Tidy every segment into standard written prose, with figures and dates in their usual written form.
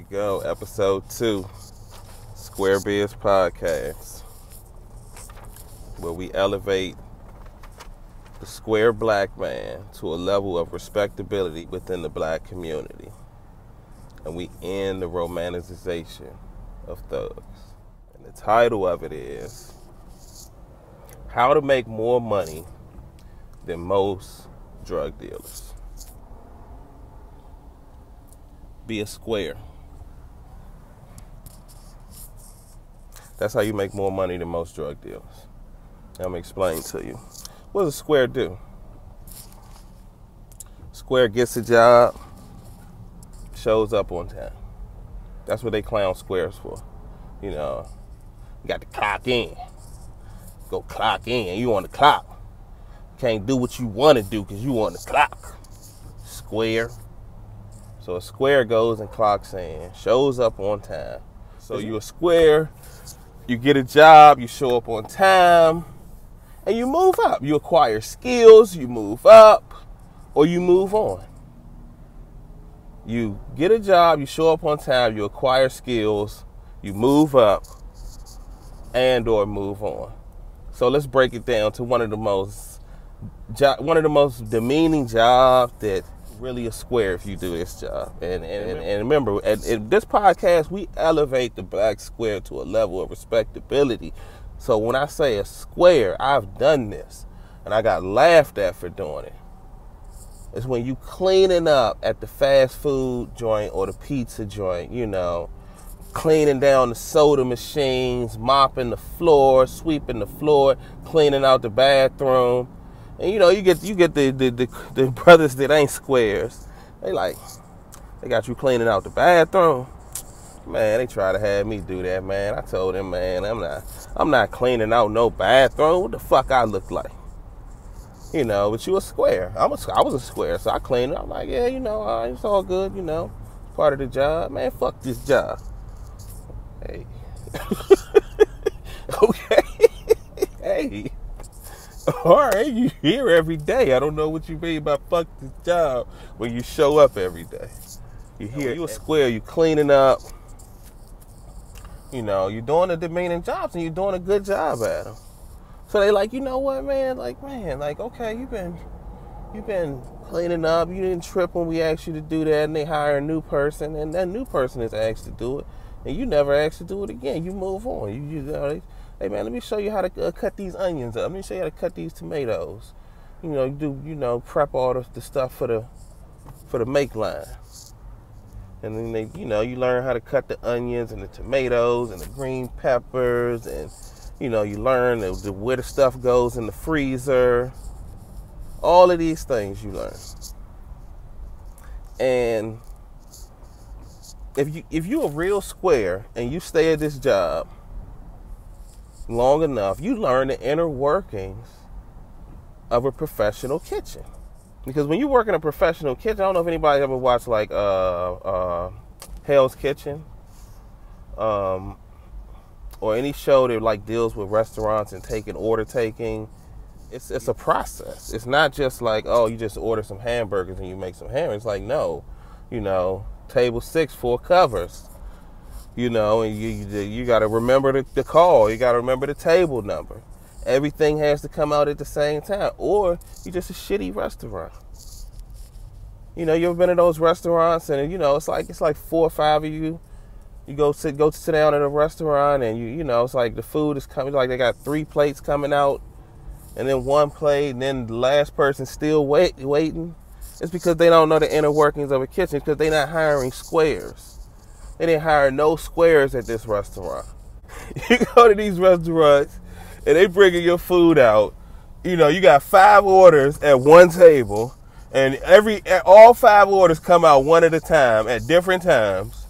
go, episode 2, Square Biz Podcast, where we elevate the square black man to a level of respectability within the black community. And we end the romanticization of thugs. And the title of it is, How to Make More Money Than Most Drug Dealers. Be a square. That's how you make more money than most drug dealers. I'm going to explain to you. What does a square do? Square gets a job, shows up on time. That's what they clown squares for. You know, you got to clock in. Go clock in. You on the clock. Can't do what you want to do because you on the clock. Square. So a square goes and clocks in, shows up on time. So you a square, you get a job, you show up on time, and you move up. You acquire skills, you move up, or you move on. You get a job, you show up on time, you acquire skills, you move up, and or move on. So let's break it down to one of the most demeaning jobs that really a square if you do this job. And remember, at this podcast, we elevate the black square to a level of respectability. So when I say a square, I've done this, and I got laughed at for doing it. It's when you cleaning up at the fast food joint or the pizza joint, you know, cleaning down the soda machines, mopping the floor, sweeping the floor, cleaning out the bathroom. And you know, you get the brothers that ain't squares. They got you cleaning out the bathroom. Man, they try to have me do that, man. I told them, man, I'm not cleaning out no bathroom. What the fuck I look like? You know, but you a square. I was a square, so I cleaned it. I'm like, yeah, you know, it's all good, you know, part of the job. Man, fuck this job. Hey. Okay. Hey. All right, you here every day. I don't know what you mean by fuck this job when you show up every day. You here, you a square, you cleaning up. You know, you're doing the demeaning jobs and you're doing a good job at them. So they like, you know what, man? Like, okay, you've been cleaning up. You didn't trip when we asked you to do that, and they hire a new person, and that new person is asked to do it, and you never asked to do it again. You move on. You know, hey man, let me show you how to cut these onions up. Let me show you how to cut these tomatoes. You know, prep all the stuff for the make line. And then you learn how to cut the onions and the tomatoes and the green peppers, and you know, you learn where the stuff goes in the freezer. All of these things you learn. And if you a real square and you stay at this job long enough, you learn the inner workings of a professional kitchen. Because when you work in a professional kitchen, I don't know if anybody ever watched like Hell's Kitchen, or any show that like deals with restaurants and order taking. It's a process. It's not just like, oh, you just order some hamburgers and you make some hamburgers. It's like, no, you know, table 6, 4 covers. You know, and you got to remember the call. You got to remember the table number. Everything has to come out at the same time, or you're just a shitty restaurant. You know, you ever been to those restaurants, and you know, it's like 4 or 5 of you. You go sit down at a restaurant, and you know, it's like the food is coming. Like they got 3 plates coming out, and then 1 plate, and then the last person's still waiting. It's because they don't know the inner workings of a kitchen, because they're not hiring squares. They didn't hire no squares at this restaurant. You go to these restaurants, and they bringing your food out. You know, you got 5 orders at one table, and all 5 orders come out one at a time at different times.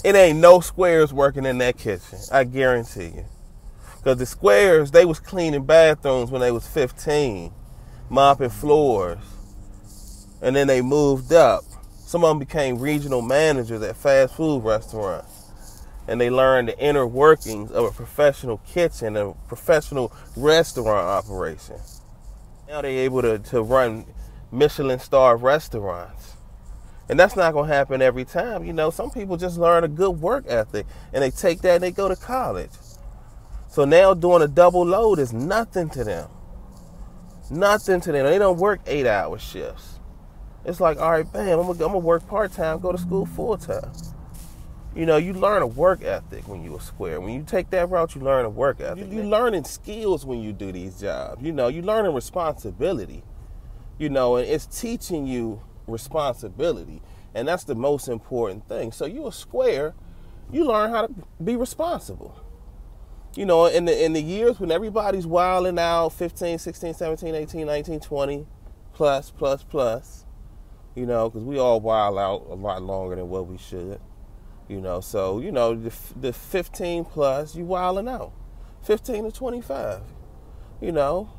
It ain't no squares working in that kitchen, I guarantee you. Because the squares, they was cleaning bathrooms when they was 15, mopping floors, and then they moved up. Some of them became regional managers at fast food restaurants. And they learned the inner workings of a professional kitchen, a professional restaurant operation. Now they're able to run Michelin star restaurants. And that's not going to happen every time. You know, some people just learn a good work ethic and they take that and they go to college. So now doing a double load is nothing to them. Nothing to them. They don't work 8-hour shifts. It's like, all right, bam, I'm gonna work part-time, go to school full-time. You know, you learn a work ethic when you're a square. When you take that route, you learn a work ethic. You learning skills when you do these jobs. You know, you learning responsibility. You know, and it's teaching you responsibility. And that's the most important thing. So you're a square, you learn how to be responsible. You know, in the years when everybody's wilding out, 15, 16, 17, 18, 19, 20, plus, you know, because we all wild out a lot longer than what we should. You know, so, you know, the 15 plus, you wilding out. 15 to 25, you know.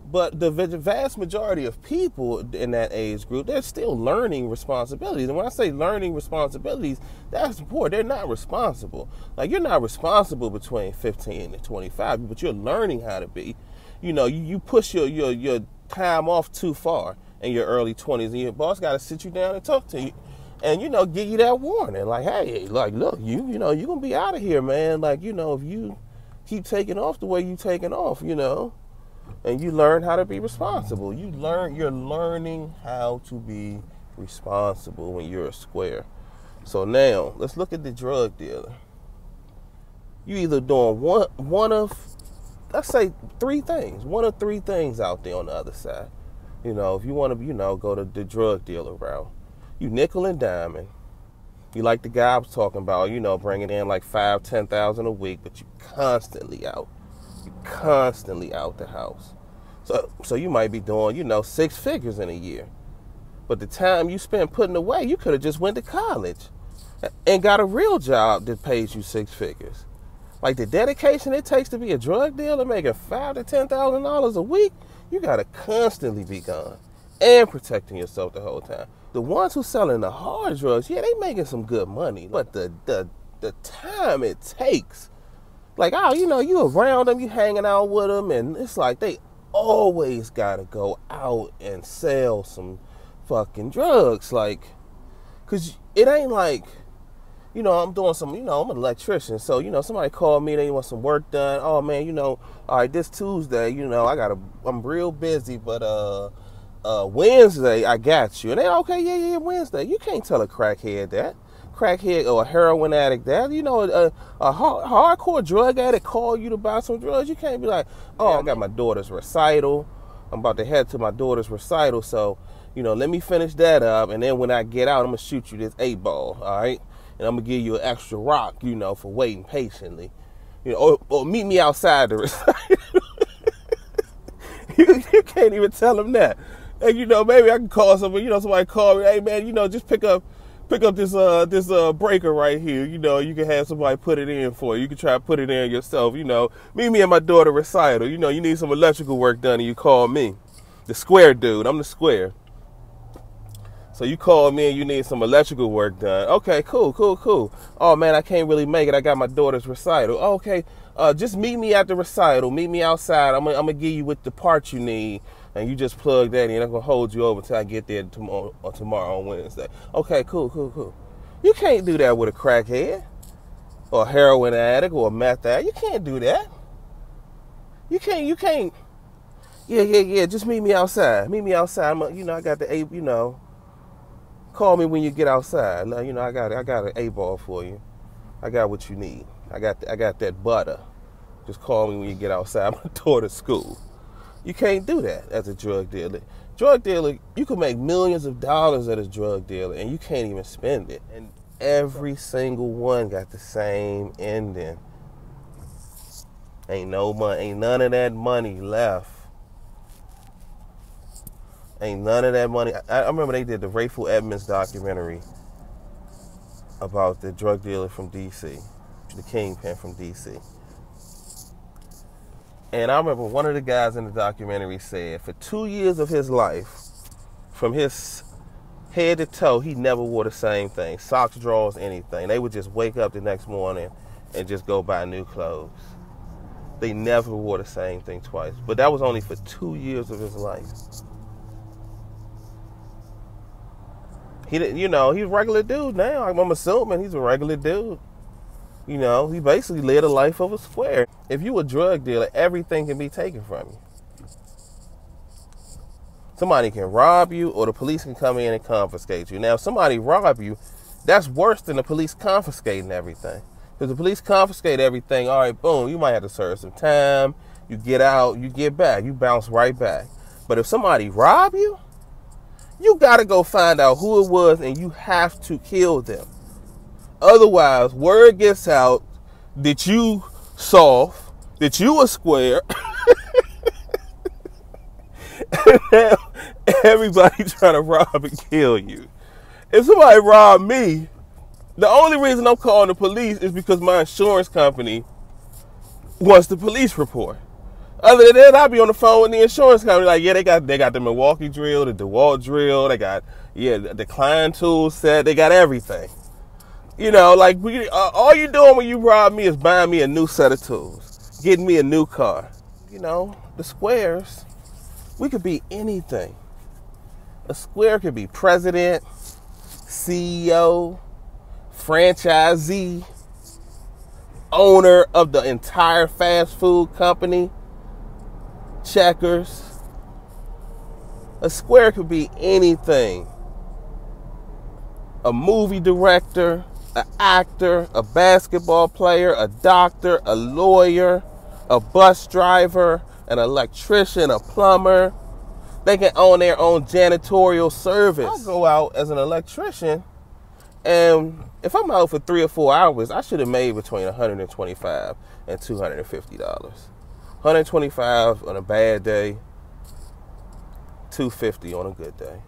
But the vast majority of people in that age group, they're still learning responsibilities. And when I say learning responsibilities, that's important. They're not responsible. Like, you're not responsible between 15 and 25, but you're learning how to be. You know, you push your time off too far in your early 20s, and your boss got to sit you down and talk to you. And, you know, give you that warning. Like, hey, like, look, you know, you're going to be out of here, man. Like, you know, if you keep taking off the way you taking off, you know. And you learn how to be responsible. You're learning how to be responsible when you're a square. So now, let's look at the drug dealer. You either doing one of, let's say, three things. One of three things out there on the other side. You know, if you want to, you know, go to the drug dealer route. You nickel and diming. You like the guy I was talking about, you know, bringing in like $5,000, $10,000 a week, but you constantly out. Constantly out the house. So you might be doing, you know, 6 figures in a year. But the time you spent putting away, you could have just went to college and got a real job that pays you 6 figures. Like, the dedication it takes to be a drug dealer making $5,000 to $10,000 a week, you gotta constantly be gone and protecting yourself the whole time. The ones who selling the hard drugs, yeah, they making some good money, but the time it takes. Like, oh, you know, you around them, you hanging out with them, and it's like they always gotta go out and sell some fucking drugs. Like, cause it ain't like, you know, I'm doing some, you know, I'm an electrician, so, you know, somebody called me, they want some work done. Oh man, you know, all right, this Tuesday, you know, I'm real busy, but Wednesday I got you. And they, okay, yeah, Wednesday. You can't tell a crackhead that. Crackhead or a heroin addict that, you know, a hardcore drug addict call you to buy some drugs. You can't be like, oh, I got my daughter's recital. I'm about to head to my daughter's recital, so, you know, let me finish that up, and then when I get out, I'm gonna shoot you this 8-ball, all right? And I'm gonna give you an extra rock, you know, for waiting patiently. You know, or meet me outside the recital. you can't even tell them that. And, you know, maybe I can call somebody, you know, somebody call me, hey man, you know, just pick up this breaker right here. You know, you can have somebody put it in for you. You can try to put it in yourself. You know, meet me at my daughter recital. You know, you need some electrical work done, and you call me, the square dude. I'm the square. So you call me and you need some electrical work done. Okay, cool. Oh man, I can't really make it. I got my daughter's recital. Okay, just meet me at the recital. Meet me outside. I'm gonna give you with the parts you need. And you just plug that in. I'm going to hold you over until I get there tomorrow on Wednesday. Okay, cool. You can't do that with a crackhead or a heroin addict or a meth addict. You can't do that. You can't. Yeah. Just meet me outside. You know, I got the, you know, call me when you get outside. You know, I got an 8-ball for you. I got what you need. I got that butter. Just call me when you get outside my daughter's school. You can't do that as a drug dealer. Drug dealer, you can make millions of dollars as a drug dealer, and you can't even spend it. And every single one got the same ending. Ain't no money, ain't none of that money left. Ain't none of that money. I remember they did the Rayful Edmonds documentary about the drug dealer from D.C., the kingpin from D.C. And I remember one of the guys in the documentary said for 2 years of his life, from his head to toe, he never wore the same thing. Socks, drawers, anything. They would just wake up the next morning and just go buy new clothes. They never wore the same thing twice. But that was only for 2 years of his life. He didn't, he's a regular dude now. I'm assuming he's a regular dude. He basically led a life of a square. If you a drug dealer, everything can be taken from you. Somebody can rob you, or the police can come in and confiscate you. Now, if somebody rob you, that's worse than the police confiscating everything. Because the police confiscate everything, all right, boom, you might have to serve some time. You get out, you get back, you bounce right back. But if somebody rob you, you got to go find out who it was, and you have to kill them. Otherwise, word gets out that you soft, that you a square. And everybody trying to rob and kill you. If somebody robbed me, the only reason I'm calling the police is because my insurance company wants the police report. Other than that, I'll be on the phone with the insurance company like, yeah, they got the Milwaukee drill, the DeWalt drill, they got, the Klein tool set, they got everything. All you doing when you rob me is buying me a new set of tools, getting me a new car. The squares, we could be anything. A square could be president, CEO, franchisee, owner of the entire fast food company, Checkers. A square could be anything. A movie director, an actor, a basketball player, a doctor, a lawyer, a bus driver, an electrician, a plumber. They can own their own janitorial service. I'll go out as an electrician, and if I'm out for 3 or 4 hours, I should have made between $125 and $250. $125 on a bad day, $250 on a good day,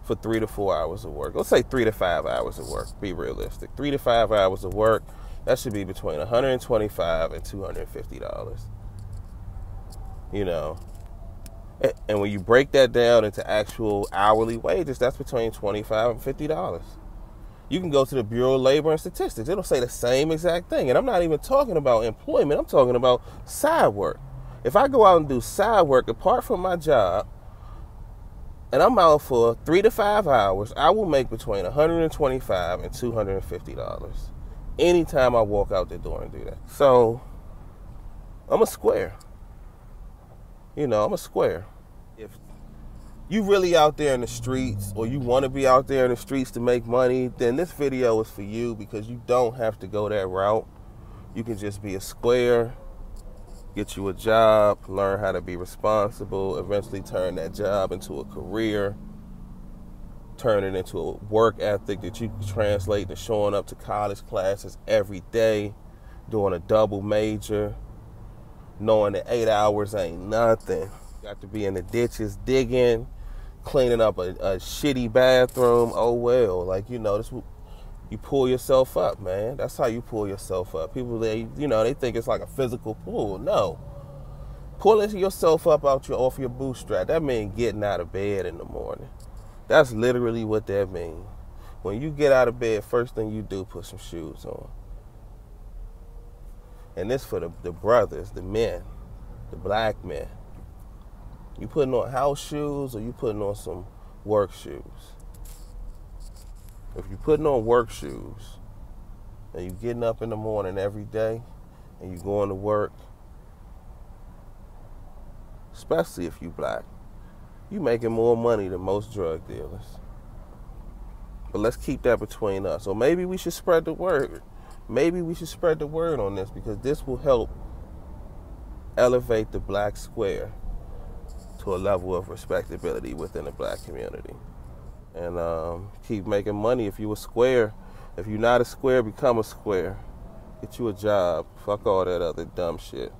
for 3 to 4 hours of work. Let's say 3 to 5 hours of work. Be realistic. 3 to 5 hours of work, that should be between $125 and $250. And when you break that down into actual hourly wages, that's between $25 and $50. You can go to the Bureau of Labor and Statistics. It'll say the same exact thing. And I'm not even talking about employment. I'm talking about side work. If I go out and do side work apart from my job, and I'm out for 3 to 5 hours, I will make between $125 and $250 anytime I walk out the door and do that. So I'm a square. I'm a square. If you really out there in the streets, or you want to be out there in the streets to make money, then this video is for you, because you don't have to go that route. You can just be a square, get you a job, learn how to be responsible, eventually turn that job into a career, turn it into a work ethic that you can translate to showing up to college classes every day, doing a double major, knowing that 8 hours ain't nothing. Got to be in the ditches digging, cleaning up a shitty bathroom. Oh well, this, you pull yourself up, man. That's how you pull yourself up. People, they think it's like a physical pull. No, pulling yourself up off your bootstrap. That means getting out of bed in the morning. That's literally what that means. When you get out of bed, first thing you do, put some shoes on. And this for the brothers, the men, the black men. You putting on house shoes, or you putting on some work shoes? If you're putting on work shoes and you're getting up in the morning every day and you're going to work, especially if you're black, you're making more money than most drug dealers. But let's keep that between us. So maybe we should spread the word. Maybe we should spread the word on this, because this will help elevate the black square to a level of respectability within the black community. And keep making money. If you a square, if you're not a square, become a square. Get you a job. Fuck all that other dumb shit.